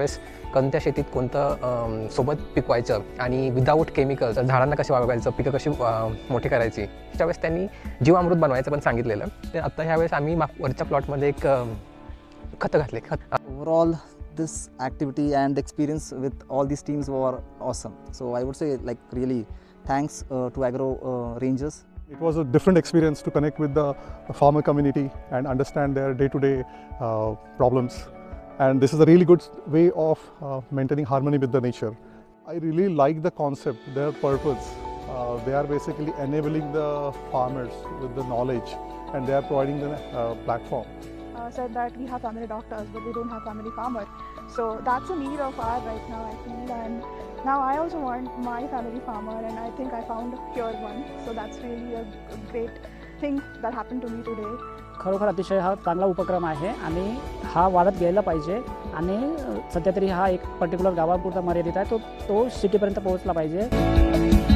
त्यावेळेस कोणत्या शेतीत कोणतं सोबत पिकवायचं आणि विदाऊट केमिकल्स झाडांना कशी वागवायचं, पिकं कशी मोठी करायची, त्यावेळेस त्यांनी जीवामृत बनवायचं पण सांगितलेलं. ते आता ह्यावेळेस आम्ही वरच्या प्लॉटमध्ये एक खतं घातले. Overall, this activity and experience with all these teams were awesome. So I would say, like, really thanks to Agro Rangers. It was a different experience to connect with the farmer community and understand their day-to-day problems. And this is a really good way of maintaining harmony with the nature. I really like the concept, their purpose. They are basically enabling the farmers with the knowledge, and they are providing the platform. Said that we have family doctors, but we don't have family farmer. So that's a need of ours right now, I feel. And now I also want my family farmer, and I think I found here one. So that's really a great thing that happened to me today. खरोखर अतिशय हा चांगला उपक्रम आहे आणि हा वाढत गेला पाहिजे आणि सध्या तरी हा एक पर्टिक्युलर गावापुरता मर्यादित आहे, तो सिटीपर्यंत पोहोचला पाहिजे.